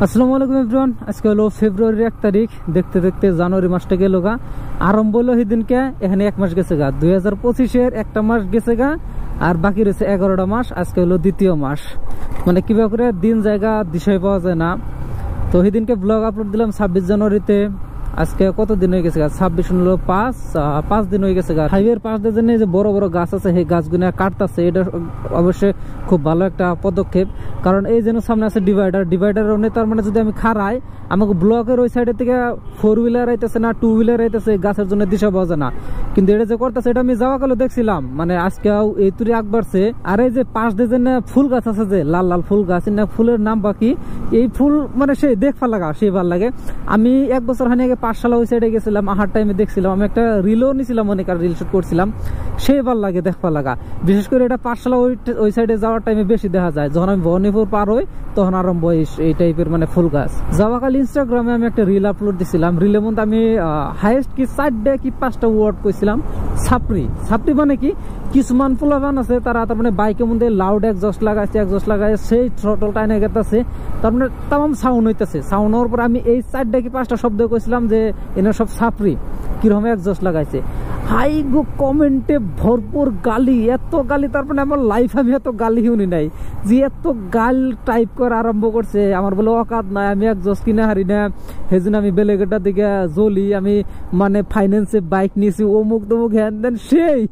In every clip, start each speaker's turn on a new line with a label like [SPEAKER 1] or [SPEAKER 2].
[SPEAKER 1] আসসালামু আলাইকুম এভরিওয়ান। আজকে হলো ফেব্রুয়ারির 1 তারিখ। দেখতে দেখতে জানুয়ারি মাসটা গেল গা, আরম্ভ হলো সেদিনকে। এখানে 1 মাস গেছে গা, 2025-এর একটা মাস গেছে গা, আর বাকি রয়েছে 11টা মাস। আজকে হলো দ্বিতীয় মাস। মানে কিভাবে করে দিন জায়গা দিশাই পাওয়া যায় না। তো সেদিনকে ব্লগ আপলোড দিলাম 26 জানুয়ারিতে। আজকে কত দিন হয়ে গেছে গা, 26 হলো 5 দিন হয়ে গেছে গা। হাইওয়ের পাশ দিয়ে যে বড় বড় গাছ আছে সেই গাছগুলো কাটতেছে। এটা অবশ্যই খুব ভালো একটা পদক্ষেপ, কারণ এই যেন সামনে আছে ডিভাইডার তার মানে যদি আমি খারাই, আমাকে ব্লকের ওই সাইডের থেকে 4 হুইলার আইতেছে না 2 হুইলার আইতেছে, গাছের জন্য দিশা পাওয়া যায় না। কিন্তু এটা যে করতেছে এটা আমি যাওয়া কালো দেখছিলাম, মানে আজকে এই তুরি আগ বাড়ছে। আর এই যে পাশ দিয়ে যে ফুল গাছ আছে, যে লাল লাল ফুল গাছ, না ফুলের নাম বাকি, এই ফুল মানে সেই দেখফা লাগা, সেই ভাল লাগে। আমি 1 বছর হানি আগে পাঠশালা ওই সাইডে গেছিলাম, আহার টাইমে দেখছিলাম। আমি একটা রিলও নিছিলাম, অনেক রিল শুট করছিলাম। সেই ভাল লাগে দেখফা লাগা। বিশেষ করে এটা পাঠশালা ওই সাইডে যাওয়ার টাইমে বেশি দেখা যায়। যখন আমি ভবানীপুর পার হই তখন আরম্ভ এই টাইপের মানে ফুল গাছ। যাওয়াকাল ইনস্টাগ্রামে আমি একটা রিল আপলোড দিছিলাম। রিলের মধ্যে আমি হাইয়েস্ট কি 4টা কি 5টা ওয়ার্ড কইছিলাম। ছাপরি মানে কি, কিছুমান পোলাপান আছে তারা তার মানে বাইকের মধ্যে লাউড এক্সস্ট লাগায় সেই থ্রটল টাইনে গেতেছে, তার মানে তামাম সাউন্ড হইতেছে। সাউন্ড হওয়ার পর আমি এই 4টা কি 5টা শব্দ কইছিলাম যে এনে সব ছাপরি, কিরকম এক্সস্ট লাগাইছে। হাই গো কমেন্টে ভরপুর গালি, এত গালি, তারপরে আমার লাইফ আমি এত গালি শুনি নাই। যে এত গাল টাইপ করা আরম্ভ করছে, আমার বলে অকাত নাই, আমি এক্সস্ট কিনে হারি না, সেজন্য আমি বেলেগেটার দিকে জ্বলি, আমি মানে ফাইন্যান্সে বাইক নিয়েছি, অমুক তমুক হ্যান দেন সেই।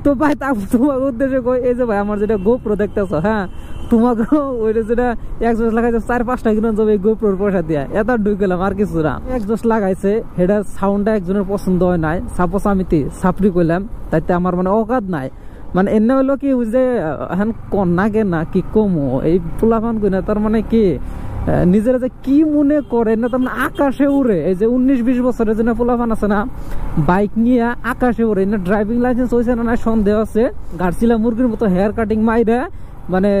[SPEAKER 1] তো ভাই তোমাকে উদ্দেশ্যে কই, এই যে ভাই আমার যেটা গোপ্রো দেখতেছ, হ্যাঁ তোমাকে ওইটা যেটা এক্সস্ট লাগাইছে 4-5টা কিনে যাবে এই গোপ্রোর পয়সা দিয়া, এত ঢুক গেলাম আর কিছু না। এক্সস্ট লাগাইছে সেটা সাউন্ডটা একজনের পছন্দ হয় নাই, সাপোজ আমি সাপড়ি কইলাম, তাইতে আমার মানে অকাত নাই। মানে এনে হইলো কি যে এখন কন্যাকে না কি কমো এই পোলাপান কই না, তার মানে কি নিজেরা যে কি মনে করে না, তার মানে আকাশে উড়ে। এই যে 19-20 বছরের জন্য পোলাপান আছে না, বাইক নিয়ে আকাশে উড়ে না। ড্রাইভিং লাইসেন্স হয়েছে না সন্দেহ আছে। গাড়ছিলা মুরগির মতো হেয়ার কাটিং মাইরা, মানে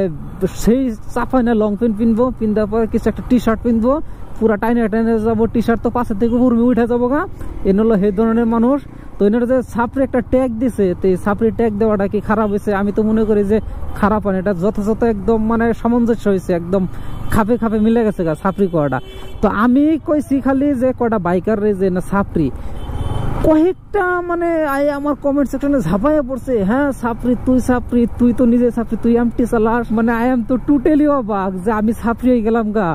[SPEAKER 1] সেই চাপায় না লং প্যান্ট পিনবো, পিন্ধার পর কিছু একটা টি শার্ট পিনবো, পুরা টাইনে যাবো, টি শার্ট তো পাশের থেকে উর্মি উঠে যাবো গা। এন হলো সেই ধরনের মানুষ। তো এনারা যে সাপড়ি একটা ট্যাগ দিছে, তো এই সাপড়ি ট্যাগ দেওয়াটা কি খারাপ হয়েছে? আমি তো মনে করি যে খারাপ হয় না, এটা যথাযথ একদম মানে সামঞ্জস্য হয়েছে, একদম খাপে খাপে মিলে গেছে গা সাপড়ি করাটা। তো আমি কইছি খালি যে কটা বাইকার যে না সাপড়ি কয়েকটা মানে আমার কমেন্ট সেকশনে ঝাঁপাইয়া পড়ছে, হ্যাঁ সাপড়ি, তুই তো নিজে সাপড়ি, তুই এমটি চালাস। মানে আই এম তো টোটালি অবাক যে আমি সাপড়ি হয়ে গেলাম গা।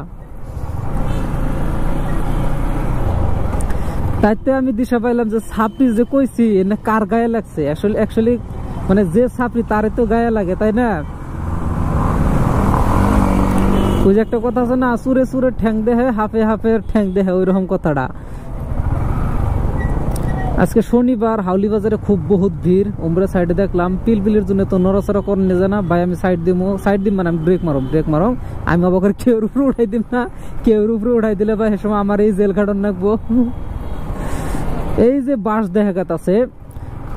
[SPEAKER 1] তাইতে আমি দিশা পাইলাম যে সাপড়ি যে কইছি না কার গায়ে লাগছে। অ্যাকচুয়ালি মানে যে সাপড়ি তারে তো গায়ে লাগে, তাই না? ওই যে একটা কথা আছে না, সুরে সুরে ঠ্যাং দেহে, হাফে হাফে ঠ্যাং দেহে, ওইরকম কথাটা। আজকে শনিবার, হাউলি বাজারে খুব বহুত ভিড়। উমরা সাইডে দেখলাম পিলপিলের জন্য তো নড়াচড়া করে নিয়ে যায় না। ভাই আমি সাইড দিম মানে আমি ব্রেক মারো। আমি আবার কেউর উপরে উঠাই দিম না, কেউর উপরে উঠাই দিলে ভাই সে সময় আমার এই জেল খাটন রাখবো। এই যে বাস দেখা আছে,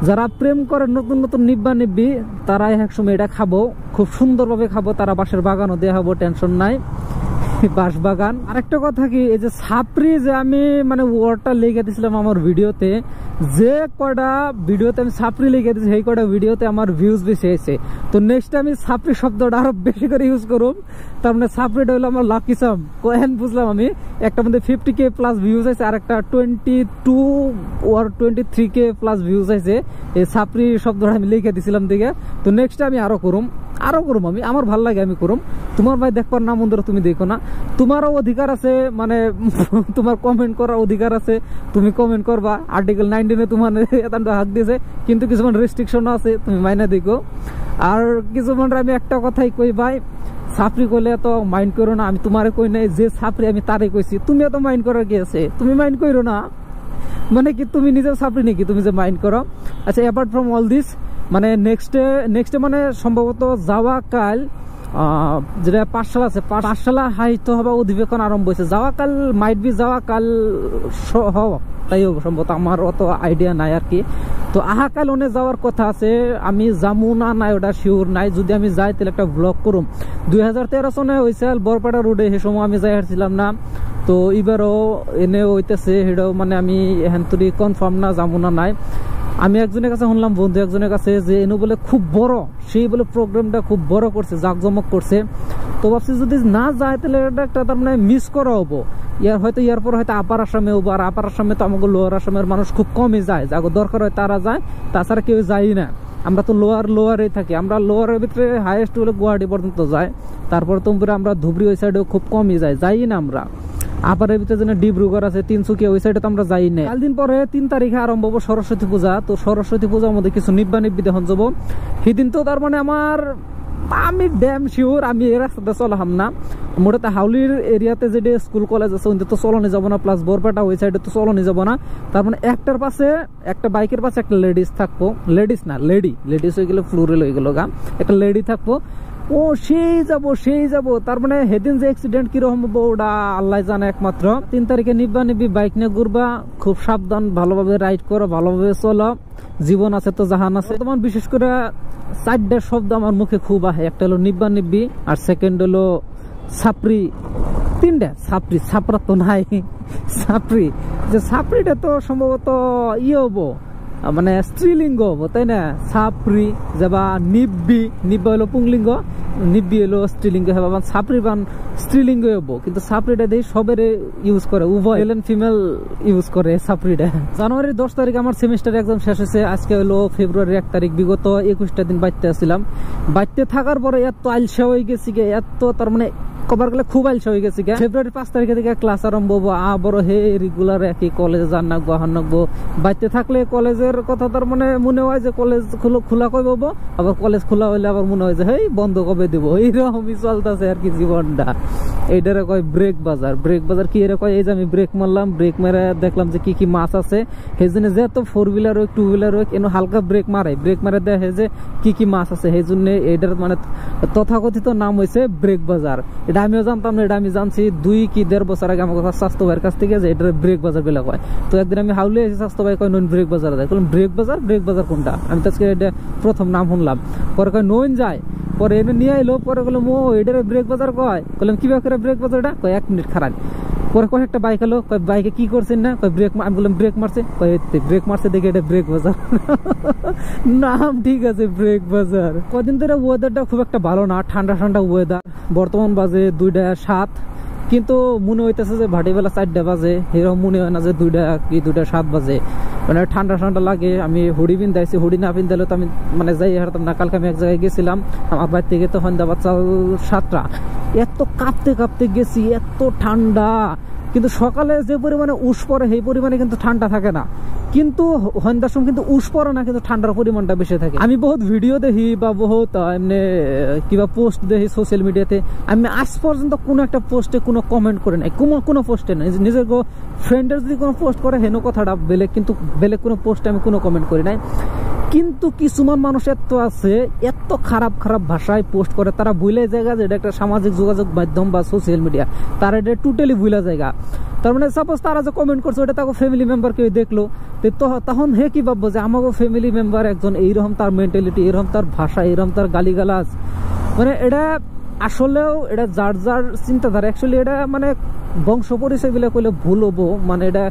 [SPEAKER 1] যারা প্রেম করে নতুন নতুন নিব্বি তারা এক সময় এটা খাবো, খুব সুন্দরভাবে খাবো। তারা বাঁশের বাগানও দেওয়া হবো, টেনশন নাই, বাঁশ বাগান। আরেকটা কথা কি, এই যে ছাপড়ি যে আমি মানে ওয়ার্ডটা লিখে দিয়েছিলাম আমার ভিডিওতে, যে কয়টা ভিডিওতে আমি ছাপড়ি লিখে দিয়েছি সেই কয়টা ভিডিওতে আমার ভিউজ বেশি হয়েছে। তো নেক্সট আমি ছাপড়ি শব্দটা আরো বেশি করে ইউজ করুম। তার মানে ছাপড়িটা হলো আমার লাকি চাম। কোহেন বুঝলাম আমি, একটা মধ্যে 50K প্লাস ভিউজ আছে, আর একটা 22 or 23K প্লাস ভিউজ আছে। এই ছাপড়ি শব্দটা আমি লিখে দিয়েছিলাম দিকে। তো নেক্সট আমি আরো করুম আমি, আমার ভাল লাগে আমি করুম। তোমার ভাই দেখবার না মন্দির তুমি দেখো না, তোমারও অধিকার আছে, মানে তোমার কমেন্ট করার অধিকার আছে, তুমি কমেন্ট করবা। আর্টিকেল 19-এ তোমার হাক দিয়েছে, কিন্তু কিছুমান রেস্ট্রিকশন আছে, তুমি মাইনা দেখো। আর কিছুমান আমি একটা কথাই কই ভাই, ছাপড়ি কইলে এত মাইন্ড করো না। আমি তোমারে কই নাই, যে ছাপড়ি আমি তারে কইছি, তুমি এত মাইন্ড করার কি আছে? তুমি মাইন্ড করো না, মানে কি তুমি নিজেও ছাপড়ি নাকি তুমি যে মাইন্ড করো? আচ্ছা, অ্যাপার্ট ফ্রম অল দিস, মানে নেক্সটে মানে সম্ভবত যাওয়া কাল যেটা পাঠশালা আছে, পাঠশালা সাহিত্য সভা অধিবেশন আরম্ভ হয়েছে। যাওয়া কাল তাই সম্ভবত, আমার অত আইডিয়া নাই আর কি। তো আহাকাল অনে যাওয়ার কথা আছে, আমি যামু না নাই ওটা শিওর নাই। যদি আমি যাই তাহলে একটা ব্লগ করুম। 2013 সনে হয়েছে বরপাড়া রোডে, সে সময় আমি যাই হারছিলাম না। তো এবারও এনে হইতেছে, সেটাও মানে আমি এখন তুই কনফার্ম না, যাবো না নাই। আমি একজনের কাছে শুনলাম, বন্ধু একজনের কাছে, যে এনু বলে খুব বড়, সেই বলে প্রোগ্রামটা খুব বড় করছে, জাঁকজমক করছে। তো ভাবছি যদি না যায় তাহলে এটা একটা তার মানে মিস করা হবো। ইয়ার পর হয়তো আপার আসামে হবো, আর আপার আসামে তো আমাকে লোয়ার আসামের মানুষ খুব কমই যায়, যাকে দরকার হয় তারা যায়, তাছাড়া কেউ যাই না। আমরা তো লোয়ারে থাকি, আমরা লোয়ারের ভিতরে হাইয়েস্ট হলে গুয়াহাটি পর্যন্ত যায়, তারপর তো আমরা ধুবড়ি ওই সাইডেও খুব কমই যাই না আমরা। আপারের ভিতরে যেন ডিব্রুগড় আছে, তিনসুকিয়া, ওই সাইডে তো আমরা যাই না। কাল দিন পরে 3 তারিখে আরম্ভ হবো সরস্বতী পূজা। তো সরস্বতী পূজার মধ্যে কিছু নিব্বা দেখন যাবো। সেদিন তো তার মানে আমি ড্যাম শিওর আমি এই রাস্তাতে চলাম না। মোটাতে হাউলির এরিয়াতে যেটা স্কুল কলেজ আছে ওইটা তো চলনি যাবো না, প্লাস বরপেটা ওই সাইডে তো চলনি যাবো না। তার মানে একটা বাইকের পাশে একটা লেডিস থাকবো, লেডিস হয়ে গেলে ফ্লোরেল হয়ে গেল গা, একটা লেডি থাকবো। ও সেই যাবো তার মানে সেদিন যে অ্যাক্সিডেন্ট কিরকম হবো ওটা আল্লাহ জানে একমাত্র। 3 তারিখে নিব্বা বাইক নিয়ে ঘুরবা, খুব সাবধান, ভালোভাবে রাইড করো, ভালোভাবে চলো, জীবন আছে তো জাহান আছে। তোমার বিশেষ করে 4টা শব্দ আমার মুখে খুব আহে, একটা হলো নিব্বা, আর সেকেন্ড হলো ছাপরি, 3টা ছাপরা তো নাই, ছাপরি, যে ছাপরিটা তো সম্ভবত হবো মানে স্ত্রীলিঙ্গ হবো, তাই না? ছাপরি যাবা, নিব্বা হলো পুংলিঙ্গ, নিব্বি হলো স্ত্রীলিঙ্গ হবে, ছাপরি বান স্ত্রীলিঙ্গ হবো। কিন্তু ছাপরিটা দিয়ে সবের ইউজ করে, উভয় মেল এন্ড ফিমেল ইউজ করে ছাপরিটা। জানুয়ারির 10 তারিখ আমার সেমিস্টার এক্সাম শেষ হয়েছে। আজকে হলো ফেব্রুয়ারির 1 তারিখ। বিগত 21টা দিন বাইতে আসছিলাম। বাইতে থাকার পরে এত আলসা হয়ে গেছি, এত তার মানে কবার গেলে খুব আলসা হয়ে গেছে। ফেব্রুয়ারি 5 তারিখে থেকে ক্লাস আরম্ভ হবো, বড় হে রেগুলার একই কলেজে যান নাকবো, হান নাকবো। বাইতে থাকলে কলেজের কথা তার মানে মনে হয় যে কলেজ খোলা কবে হবো, আবার কলেজ খোলা হইলে আবার মনে হয় যে হেই বন্ধ কবে দেবো, এইরকমই চলতেছে আর কি জীবনটা। এইটারে কয় ব্রেক বাজার কি এরা কয়? এই যে আমি ব্রেক মারলাম, ব্রেক মেরে দেখলাম যে কি মাছ আছে, সেই জন্য যেহেতু 4 হুইলার হোক 2 হুইলার হোক এনে হালকা ব্রেক মারে দেখে যে কি মাছ আছে, সেই জন্য এটার মানে তথাকথিত নাম হয়েছে ব্রেক বাজার। এটা আমিও জানতাম না, এটা আমি জানছি 2 কি 1.5 বছর আগে আমার স্বাস্থ্য ভাইয়ের কাছ থেকে, যে এটা ব্রেক বাজার বেলা কয়। তো একদিন আমি হাউলে এসে স্বাস্থ্য ভাই কয় নইন ব্রেক বাজার যায়, বললাম ব্রেক বাজার কোনটা? আমি তো আজকে এটা প্রথম নাম শুনলাম। পরে কয় নইন যায়, পরে এনে নিয়ে আইলো, পরে বললাম ও এটার ব্রেক বাজার কয়। বললাম কিভাবে করে ব্রেক বাজারটা? কয় 1 মিনিট খারাপ। পরে কয় একটা বাইক এলো, কয় বাইকে কি করছেন না? কয় ব্রেক। আমি বললাম ব্রেক মারছে, কয় ব্রেক মারছে দেখে এটা ব্রেক বাজার নাম ঠিক আছে, ব্রেক বাজার। কদিন ধরে ওয়েদারটা খুব একটা ভালো না, ঠান্ডা ওয়েদার। বর্তমান বাজে 2:07, কিন্তু মনে হইতেছে যে ভাটিবেলা 4টা বাজে, এরকম মনে হয় না যে 2:07 বাজে। মানে ঠান্ডা লাগে। আমি হুডি পিন্ধাইছি, হুডি না পিন্ধালে তো আমি মানে যাই হারতাম না। কালকে আমি এক জায়গায় গেছিলাম, আমার বাড়ি থেকে তো সন্ধ্যা 7টা, এত কাঁপতে গেছি, এত ঠান্ডা। কিন্তু সকালে যে পরিমাণে উষ পড়ে সেই পরিমাণে কিন্তু ঠান্ডা থাকে না, কিন্তু সন্ধ্যার সময় কিন্তু উষ পড়ে না, কিন্তু ঠান্ডার পরিমাণটা বেশি থাকে। আমি বহুত ভিডিও দেখি বা বহুত এমনি কিবা পোস্ট দেখি সোশ্যাল মিডিয়াতে, আমি আজ পর্যন্ত কোনো একটা পোস্টে কোনো কমেন্ট করে নাই, কোনো পোস্টে নাই। নিজের ফ্রেন্ডের যদি কোনো পোস্ট করে হেন কথাটা বেলেগ, কিন্তু বেলেগ কোনো পোস্টে আমি কোনো কমেন্ট করি নাই। কিন্তু কিছুমান মানুষ এত আছে, এত খারাপ ভাষায় পোস্ট করে, তারা ভুলে জায়গা যে এটা একটা সামাজিক যোগাযোগ মাধ্যম বা সোশ্যাল মিডিয়া, তারা এটা টোটালি ভুলে জায়গা। তার মানে সাপোজ তারা যে কমেন্ট করছে ওটা তাকে ফ্যামিলি মেম্বার কেউ দেখলো, তখন হে কি ভাববো যে আমাকে ফ্যামিলি মেম্বার একজন এইরকম তার মেন্টালিটি, এরকম তার ভাষা, এরকম তার গালিগালাজ। মানে এটা আসলেও এটা যার চিন্তাধারা। অ্যাকচুয়ালি এটা মানে বংশ পরিচয় গুলা কইলে ভুল হবো। মানে এটা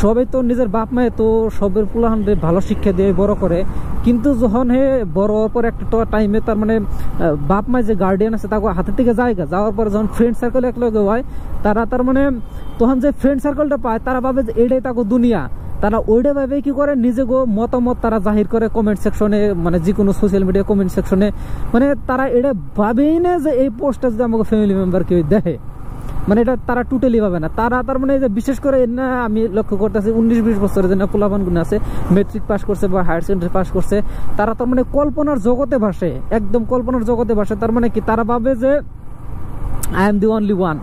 [SPEAKER 1] সবাই তো নিজের বাপ মায়ে তো সবের পুলাহান ভালো শিক্ষা দিয়ে বড় করে, কিন্তু যখন হে বড় হওয়ার পর একটা টাইমে তার মানে বাপ মায় যে গার্ডিয়ান আছে তাকে হাতের থেকে যাওয়ার পর যখন ফ্রেন্ড সার্কেল একলগে হয়, তারা তার মানে তখন যে ফ্রেন্ড সার্কেলটা পায় তারা ভাবে যে এটাই তাকে দুনিয়া। তারা ওইটা ভাবে কি করে, নিজে মতামত তারা জাহির করে কমেন্ট সেকশনে, মানে যে কোনো সোশ্যাল মিডিয়া কমেন্ট সেকশনে। মানে তারা এটা ভাবেই না যে এই পোস্টটা যদি আমাকে ফ্যামিলি মেম্বার কেউ দেখে, মানে এটা তারা টোটালি ভাবে না। তারা তার মানে যে বিশেষ করে না আমি লক্ষ্য করতেছি 19-20 বছরের যে পোলাপান গুণ আছে, মেট্রিক পাস করছে বা হায়ার সেকেন্ডারি পাস করছে, তারা তার মানে কল্পনার জগতে ভাসে, একদম কল্পনার জগতে ভাসে। তার মানে কি, তারা ভাবে যে I am the only one,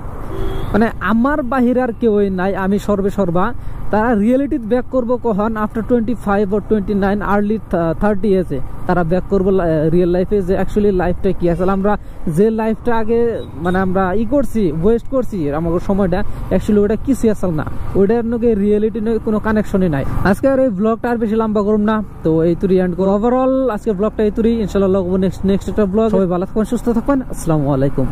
[SPEAKER 1] মানে আমার বাহির আর কেউই নাই, আমি সর্বা। তারা রিয়েলিটি ব্যাক করবো কখন? আফটার 25 or 29, আর্লি 30 এসে তারা ব্যাক করবো রিয়েল লাইফে, যে অ্যাকচুয়ালি লাইফটা কি আসলে আমরা যে লাইফটা আগে মানে আমরা ওয়েস্ট করছি আমাদের সময়টা, অ্যাকচুয়ালি ওটা কিছু আসল না, ওইটার নাকি রিয়েলিটি কোনো কানেকশনই নাই। আজকে আর এই ব্লগটা আর বেশি লম্বা করুন না, তো এই তুরি এন্ড করো। ওভারঅল আজকে ব্লগটা এই তুরি, ইনশাআল্লাহ নেক্সট একটা ব্লগ। সবাই ভালো থাকবেন, সুস্থ থাকবেন, আসসালামু আলাইকুম।